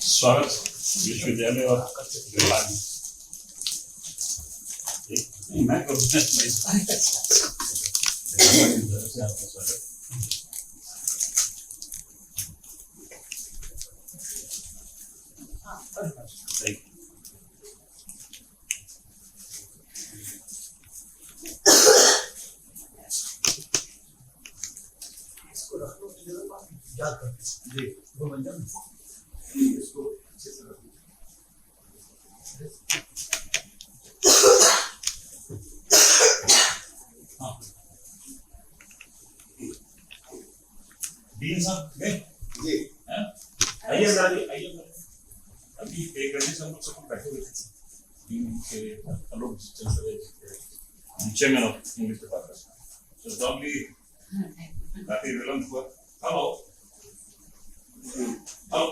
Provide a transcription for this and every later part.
स्वागत विश्वविद्यालय और विभाग मैं आपका स्वागत। इसको अच्छे से रखो। डीन साहब गए जी आइए आइए अभी 1 घंटे से हम लोग सब बैठे हुए थे टीम के लोग चल रहे chairman of English department so probably काफी विलंब हुआ। हेलो हेलो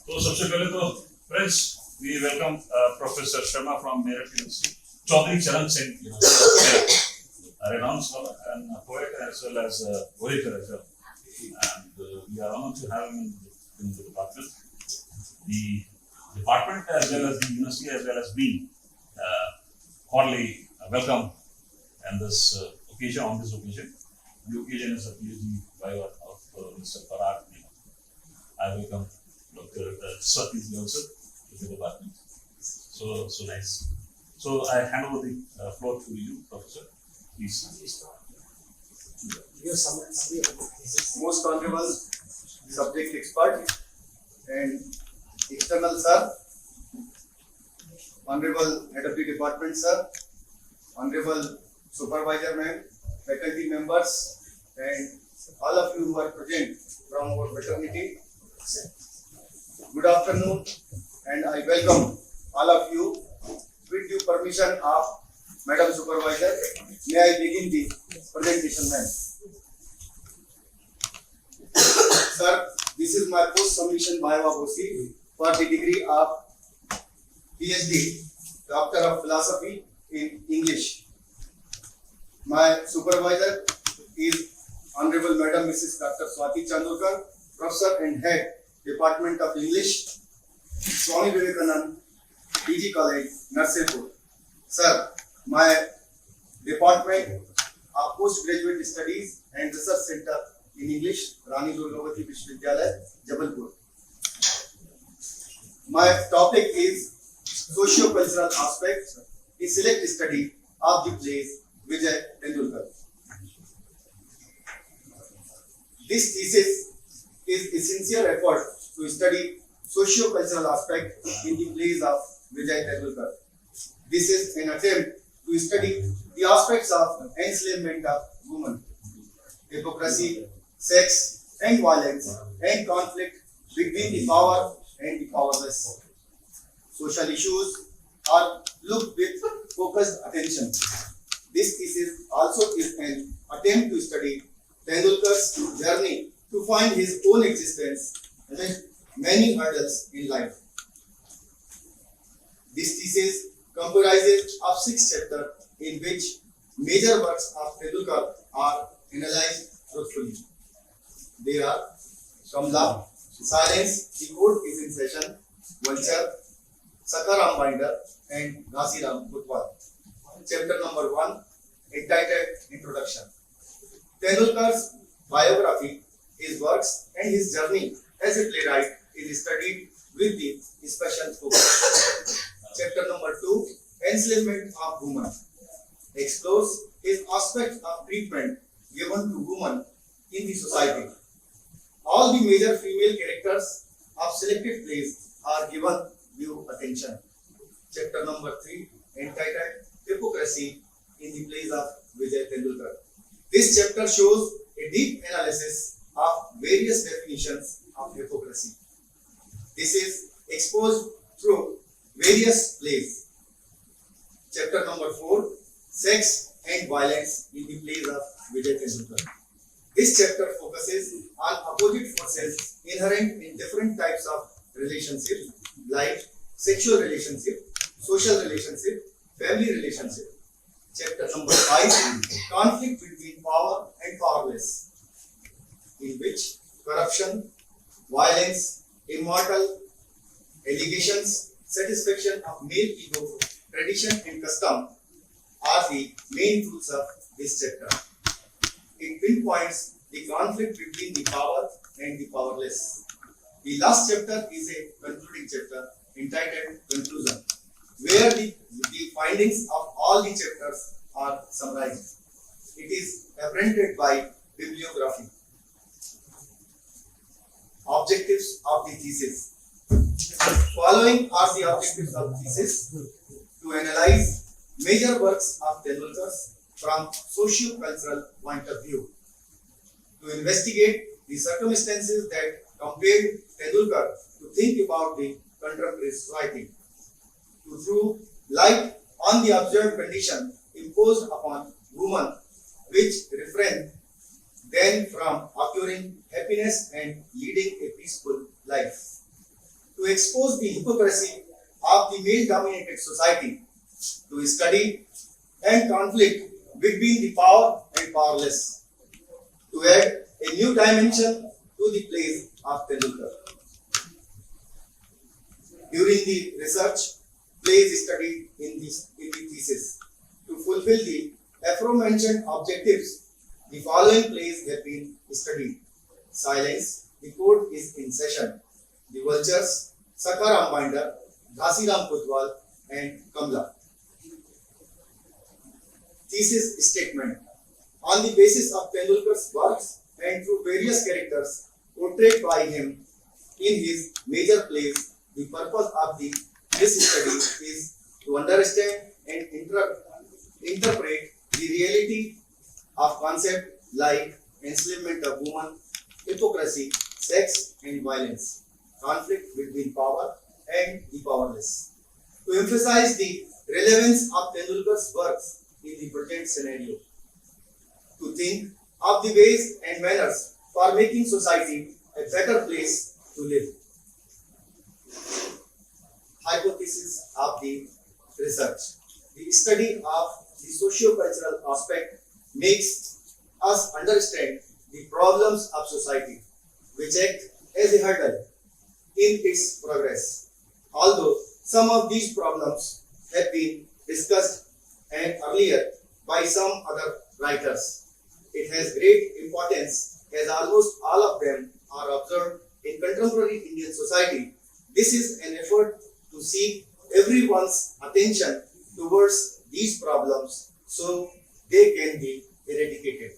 तो सबसे पहले तो friends we welcome professor Sharma from Meerut university Chaudhary Charan Singh a renowned scholar and a poet as well as a orator as well. And we are honored to have him in the department. The department as well as the university as well as me cordially welcome on this occasion. The occasion is a PhD Viva of Mr. Parag, Nema. I welcome Dr. Swati also to the department. So nice. So I hand over the floor to you, Professor. Please. Most honorable subject expert and external sir, honorable head of the department sir, honorable supervisor ma'am, faculty members and all of you who are present from our fraternity. Good afternoon and I welcome all of you. With due permission of Madam Supervisor, may I begin the presentation, ma'am? Sir, this is my post submission Viva Voce for the degree of PhD, Doctor of Philosophy in English. My supervisor is Honorable Madam Mrs. Dr. Swati Chandurkar, Professor and Head, Department of English, Swami Vivekanand, PG College, Narsipur. Sir, my department of postgraduate studies and research center in English, Rani Durgavati Vishwavidyalaya, Jabalpur. My topic is socio-cultural aspects, a select study of the plays Vijay Tendulkar. This thesis is a sincere effort to study socio-cultural aspect in the plays of Vijay Tendulkar. This is an attempt to study the aspects of enslavement of women, hypocrisy, sex and violence, and conflict between the power and the powerless. Social issues are looked with focused attention. This thesis also is an attempt to study Tendulkar's journey to find his own existence amid many hurdles in life. This thesis comprises of 6 chapters in which major works of Tendulkar are analyzed truthfully. They are Kamla, Silence, The Court is in Session, Vulture, Sakaram Binder, and Ghasiram Butwal. Chapter number 1, entitled Introduction. Tendulkar's biography, his works, and his journey as a playwright is studied with the special focus. Chapter number 2, Enslavement of Women, explores his aspects of treatment given to women in the society. All the major female characters of selected plays are given due attention. Chapter number 3, entitled Hypocrisy in the plays of Vijay Tendulkar. This chapter shows a deep analysis of various definitions of hypocrisy. This is exposed through various plays. Chapter number 4, Sex and Violence in the plays of Vijay Tendulkar. This chapter focuses on opposite forces inherent in different types of relationships like sexual relationship, social relationship, family relationship. Chapter number 5, Conflict between power and powerless, in which corruption, violence, immortal allegations, satisfaction of male ego, tradition and custom are the main truths of this chapter. It pinpoints the conflict between the power and the powerless. The last chapter is a concluding chapter entitled Conclusion, where the findings of all the chapters are summarized. It is appended by bibliography. Objectives of the thesis. Following are the objectives of thesis: to analyze major works of Tendulkar's from socio-cultural point of view, to investigate the circumstances that compelled Tendulkar to think about the contemporary society, to throw light on the observed condition imposed upon women which refrain them from acquiring happiness and leading a peaceful life, to expose the hypocrisy of the male-dominated society, to study and conflict between the power and powerless, to add a new dimension to the plays of Tendulkar. During the research, plays studied in the thesis. To fulfill the aforementioned objectives, the following plays have been studied: Silence, The Court is in Session, The Vultures, Sakaram Binder, Ghasiram Kotwal, and Kamla. Thesis statement. On the basis of Tendulkar's works and through various characters portrayed by him in his major plays, the purpose of this study is to understand and interpret the reality of concepts like enslavement of women, hypocrisy, sex and violence, conflict between power and the powerless. To emphasize the relevance of Tendulkar's works in the present scenario, to think of the ways and manners for making society a better place to live. Hypothesis of the research. The study of the socio-cultural aspect makes us understand the problems of society which act as a hurdle in its progress. Although some of these problems have been discussed and earlier by some other writers, it has great importance as almost all of them are observed in contemporary Indian society. This is an effort to seek everyone's attention towards these problems so they can be eradicated.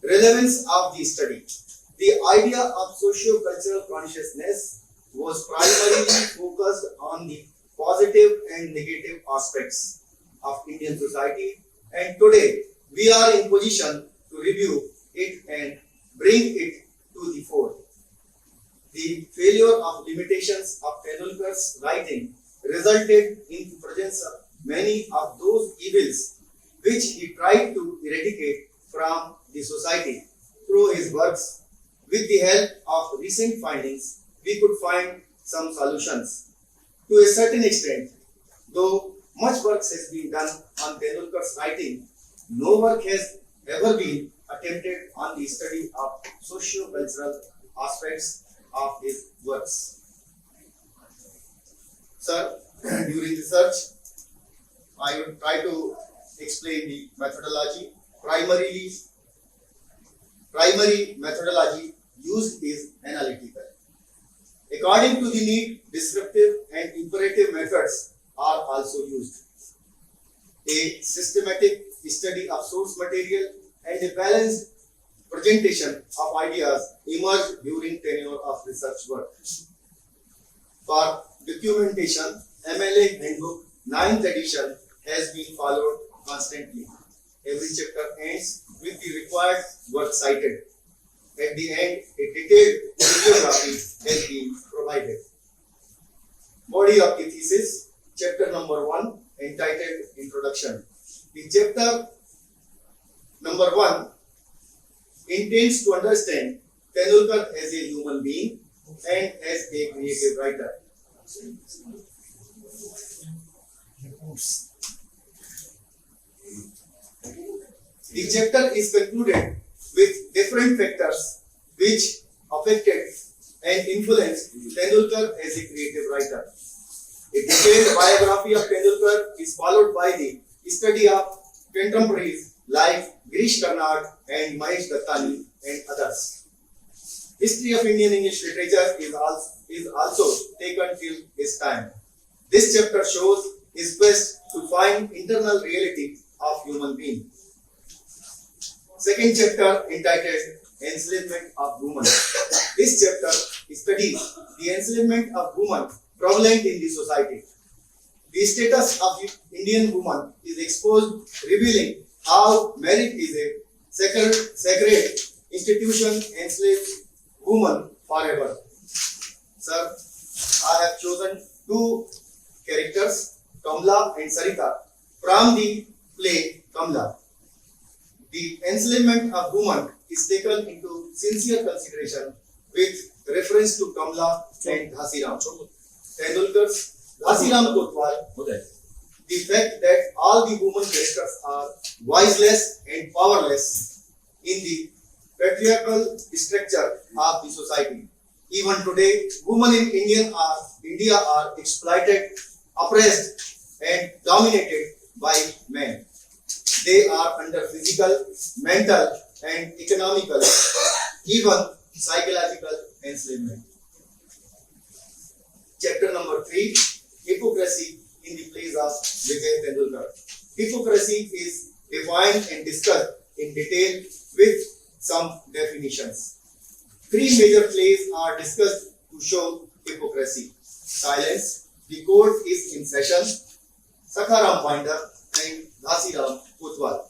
Relevance of the study. The idea of socio-cultural consciousness was primarily focused on the positive and negative aspects of Indian society, and today we are in position to review it and bring it to the fore. The failure of limitations of Tendulkar's writing resulted in the presence of many of those evils which he tried to eradicate from the society through his works. With the help of recent findings, we could find some solutions. To a certain extent, though much work has been done on Tendulkar's writing, no work has ever been attempted on the study of socio-cultural aspects of his works. Sir, during research, I will try to explain the methodology. Primary methodology used is analytical. According to the need, descriptive and imperative methods are also used. A systematic study of source material and a balanced presentation of ideas emerged during tenure of research work. For documentation, MLA Handbook 9th edition has been followed constantly. Every chapter ends with the required work cited. At the end, a detailed bibliography has been provided. Body of the thesis, chapter number 1, entitled Introduction. The chapter number 1 intends to understand Tendulkar as a human being and as a creative writer. The chapter is concluded with different factors which affected and influenced Tendulkar as a creative writer. A detailed biography of Tendulkar is followed by the study of contemporaries like Girish Karnad and Mahesh Dattani and others. History of Indian English literature is also taken till his time. This chapter shows his quest to find internal reality of human being. Second chapter entitled Enslavement of Women. This chapter studies the enslavement of women prevalent in the society. The status of Indian woman is exposed, revealing how marriage is a sacred institution enslaves women forever. Sir, I have chosen two characters, Kamla and Sarita, from the play Kamla. The enslavement of women is taken into sincere consideration with reference to Kamla and Dhasiram. Tendulkar's Dhasiram Kotwal, the fact that all the women characters are voiceless and powerless in the patriarchal structure of the society. Even today, women in India are exploited, oppressed, and dominated by men. They are under physical, mental, and economical, even psychological enslavement. Chapter number 3, Hypocrisy in the plays of Vijay Tendulkar. Hypocrisy is defined and discussed in detail with some definitions. Three major plays are discussed to show hypocrisy. Silence, The Court is in Session, Sakharam Binder, and Dhasiram Kotwal.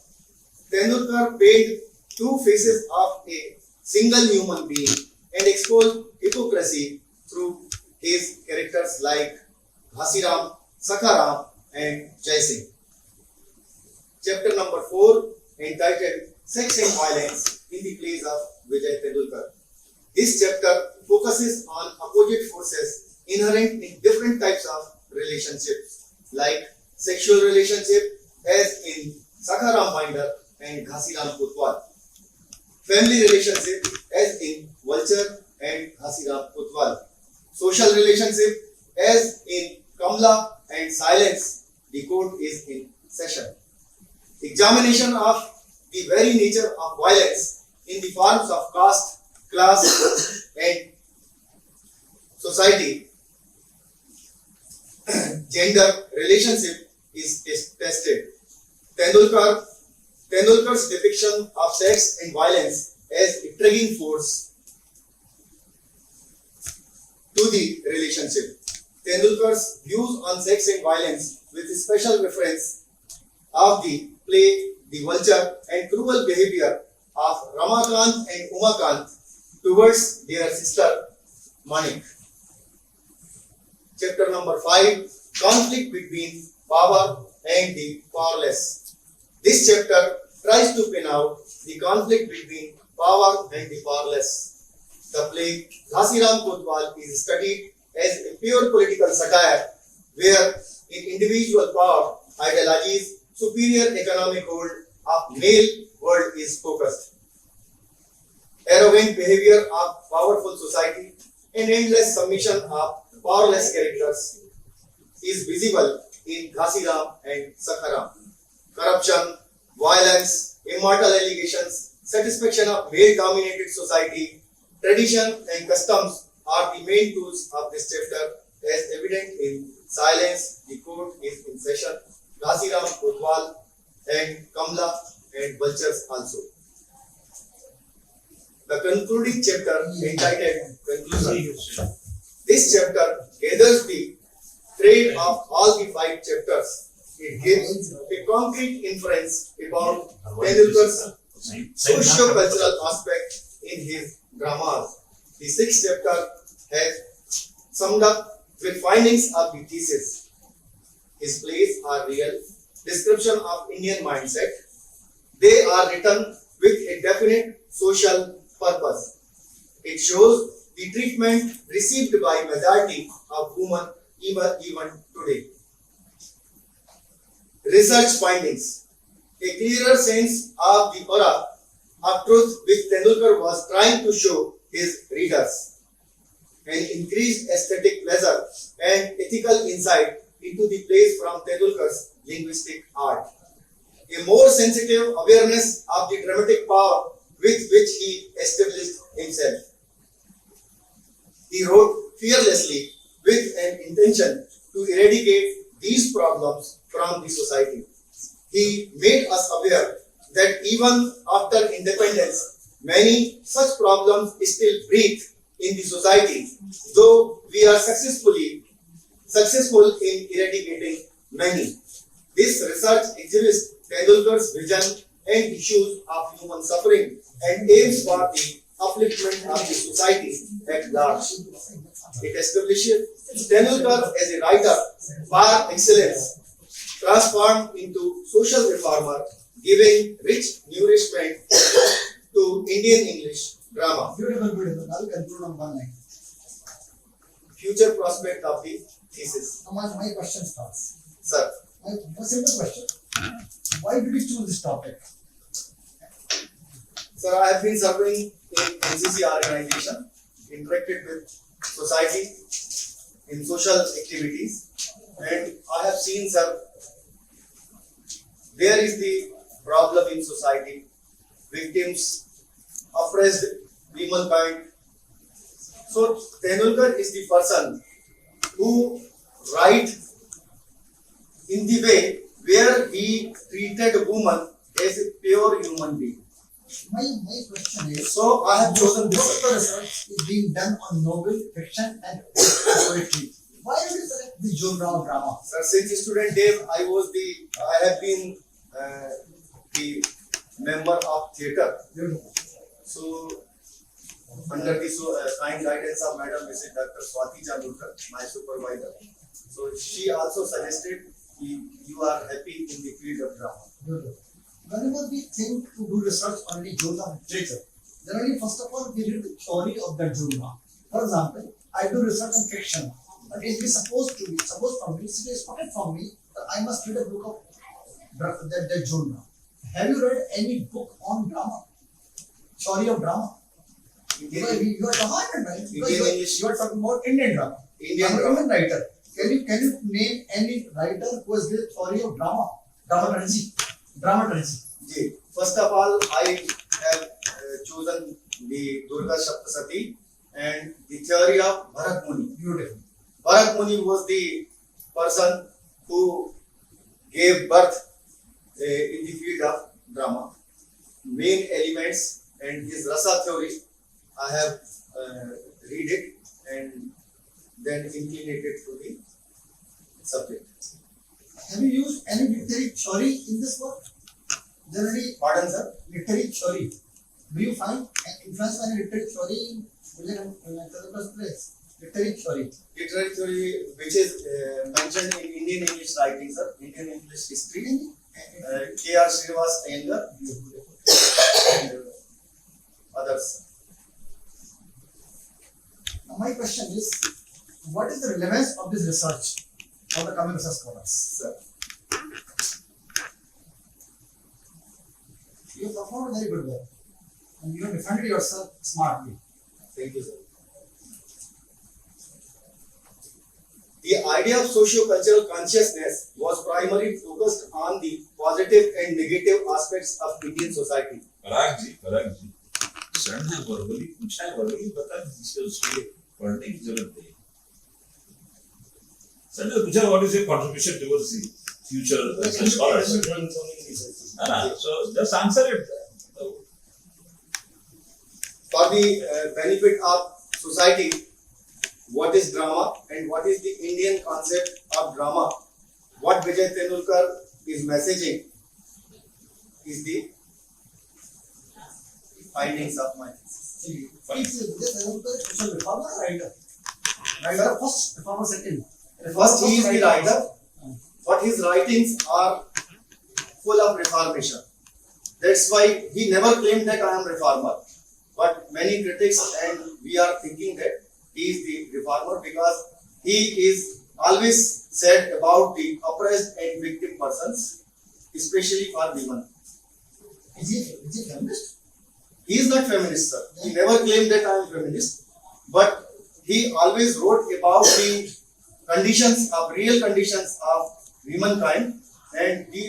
Tendulkar painted two faces of a single human being and exposed hypocrisy through his characters like Dhasiram, Sakharam, and Jai Singh. Chapter number 4, entitled Sex and Violence in the Plays of Vijay Tendulkar. This chapter focuses on opposite forces inherent in different types of relationships, like sexual relationship, as in Sakharam Binder and Dhasiram Kotwal, family relationship, as in Vulture and Dhasiram Kotwal, social relationship, as in Kamla and Silence, The Court is in Session. Examination of the very nature of violence in the forms of caste, class, and society, gender relationship is tested. Tendulkar's depiction of sex and violence as a triggering force to the relationship. Tendulkar's views on sex and violence with special reference of the play The Vulture and cruel behavior of Ramakant and Umakant towards their sister Manik. Chapter number 5, Conflict between Power and the Powerless. This chapter tries to pin out the conflict between power and the powerless. The play Dhasiram Kotwal is studied as a pure political satire where in individual power, ideologies, superior economic hold of male world is focused. Arrogant behavior of powerful society and endless submission of powerless characters is visible in Dhasiram and Sakharam. Corruption, violence, immortal allegations, satisfaction of male-dominated society, tradition and customs are the main tools of this chapter, as evident in Silence, The Court is in Session, Dhasiram Kotwal, and Kamla and Vultures also. The concluding chapter entitled Conclusion. This chapter gathers the thread of all the 5 chapters. It gives a concrete inference about Tendulkar's socio-cultural aspect in his dramas. The 6th chapter has summed up with findings of the thesis. His plays are real description of Indian mindset. They are written with a definite social purpose. It shows the treatment received by majority of women even today. Research findings. A clearer sense of the aura of truth which Tendulkar was trying to show his readers. and increased aesthetic pleasure and ethical insight into the plays from Tendulkar's linguistic art. A more sensitive awareness of the dramatic power with which he established himself. He wrote fearlessly with an intention to eradicate these problems from the society. He made us aware that even after independence, many such problems still breathe in the society, though we are successful in eradicating many. This research exhibits Tendulkar's vision and issues of human suffering and aims for the upliftment of the society at large. It establishes Tendulkar as a writer par excellence, transformed into social reformer, giving rich nourishment to Indian English drama. Beautiful, beautiful. Now we conclude on one line. Future prospect of the thesis. Now my question starts. Sir, My simple question. Why did you choose this topic? Sir, I have been serving in NCC organization, interacted with society in social activities, and I have seen, sir, there is the problem in society, victims, oppressed womankind. So Tendulkar is the person who write in the way where he treated a woman as a pure human being. My question is, So I have chosen most of this. the research is being done on novel, fiction, and poetry. Why did you select the genre of drama? Sir, since student days, I have been the member of theatre. Beautiful. So under the kind guidance of Madam Mrs. Dr. Swati Chandurkar, my supervisor. So she also suggested you are happy in the field of drama. Beautiful. Whenever we think to do research on any genre of literature, generally first of all we read the theory of that genre. For example, I do research on fiction, but it is supposed from me, it is expected from me that I must read a book of that genre. Have you read any book on drama? Theory of drama? Because you are talking about right? Because you are talking about Indian drama. Indian I'm an drama. Indian writer. Can you name any writer who has written theory of drama? Dramaturgy. Ji. First of all, I have chosen the Durga Saptasati and the theory of Bharat Muni. Beautiful. Parag was the person who gave birth in the field of drama. Main elements and his rasa theory, I have read it and then inclinated to the subject. Have you used any literary theory in this work? Generally, Pardon, sir? literary theory. Do you find an influence by any literary theory in the first place? Literary theory. Literary theory which is mentioned in Indian English writing, sir. Indian English history. K.R. Srinivas Iyengar and others. Now my question is, what is the relevance of this research for the coming research scholars? Sir. You have performed very good work and you have defended yourself smartly. Thank you, sir. The idea of socio-cultural consciousness was primarily focused on the positive and negative aspects of Indian society. Parag ji, सड़ना verbally, पूछा है verbally बता जिससे उसके पढ़ने की जरूरत नहीं. Sir, पूछा what is your contribution towards the future as a scholar? So just answer it. For the benefit of society, what is drama and what is the Indian concept of drama? What Vijay Tendulkar is messaging is the findings of my thesis. Social reformer or writer? Writer first, reformer second. First, he is the writer, but his writings are full of reformation. That's why he never claimed that I am reformer. But many critics and we are thinking that he is the reformer because he is always said about the oppressed and victim persons, especially for women. Is he feminist? He is not feminist, sir. He never claimed that I am feminist, but he always wrote about the real conditions of humankind and the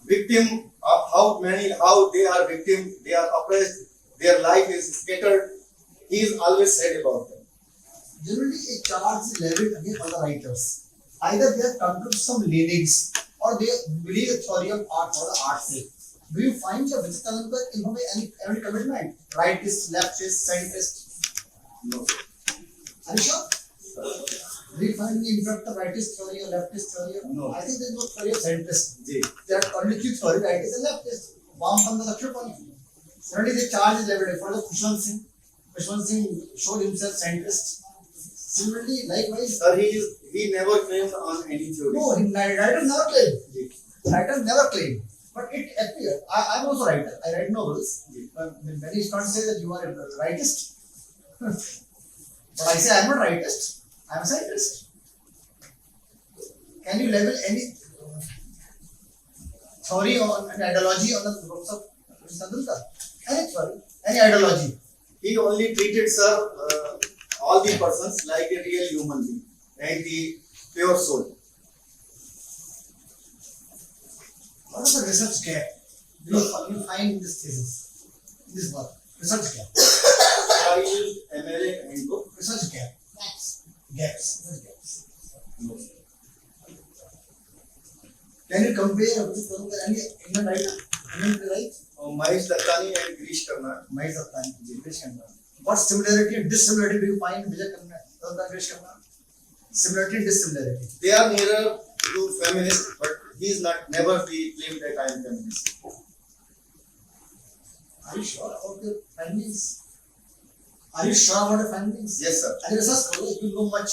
victim of how they are victim, they are oppressed, their life is scattered. He is always said about them. Generally, a charge is leveled against other writers. Either they have come to some leanings or they believe a theory of art for the art's sake. Do you find the Vijayananda in any commitment? Rightist, leftist, centrist? No. Are you sure? Do you find any impact of rightist theory or leftist theory? No. I think there is no theory of centrist. Ji. There are only two theories, rightist and leftist. Vampanda Dakshapani. Certainly the charge is leveled for the Kushwan Singh. Kushwan Singh showed himself centrist. Similarly, likewise. Sir, he never claimed on any theory. No, writer never claimed. Ji. Writer never claimed. But it appeared. I am also a writer. I write novels. But many scholars say that you are a rightist. But I say I am not rightist. I am a centrist. Can you level any theory or an ideology on the books of Tendulkar? Any theory, any ideology. He only treated, sir, all the persons like a real human being and the pure soul. What is the research gap you find in this thesis, in this work? Research gap. I use MLA handbook. Research gap. Gaps. Research gaps. No. Can you compare with any Indian writer? Indian playwright? Mahesh Dattani and Girish Karnad. Mahesh Dattani, Girish Karnad. What similarity and dissimilarity do you find in Vijay Karnad, Girish Karnad? Similarity and dissimilarity. They are nearer to feminist, but he is never claimed that I am feminist. Are you sure about the findings? Are you sure about the findings? Yes, sir. As a research scholar, you know much.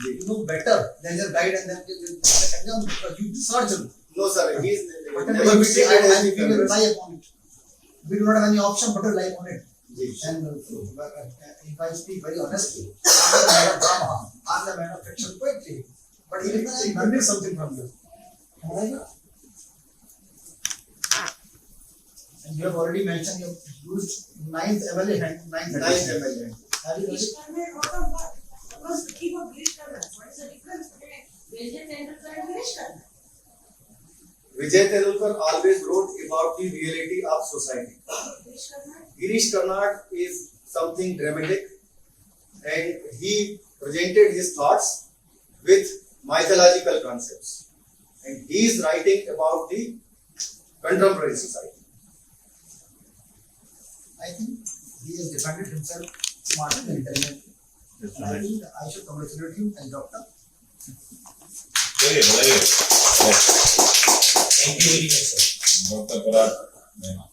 You know better than your guide and then you research him. No, sir. He is Whatever never we say, treated as and a we will feminist. rely upon it. We do not have any option but to rely upon it. Ji. And if I speak very honestly, I'm the man of drama, I'm the man of fiction poetry. But even then, I'm learning something from you. Am I right? And you have already mentioned you have used ninth MLA hand, ninth Ninth edition. MLA. Have you read Girish it? Karnad wrote on what? What was the theme of Girish Karnad? What is the difference between Vijay Tendulkar and Girish Karnad? Vijay Tendulkar always wrote about the reality of society. Girish Karnad? Girish Karnad is something dramatic and he presented his thoughts with mythological concepts. And he is writing about the contemporary society. I think he has defended himself smartly and intelligently. Yes, And I think I should congratulate him as doctor. Very good. Thank you very much, sir. Dr. Parag, Nema.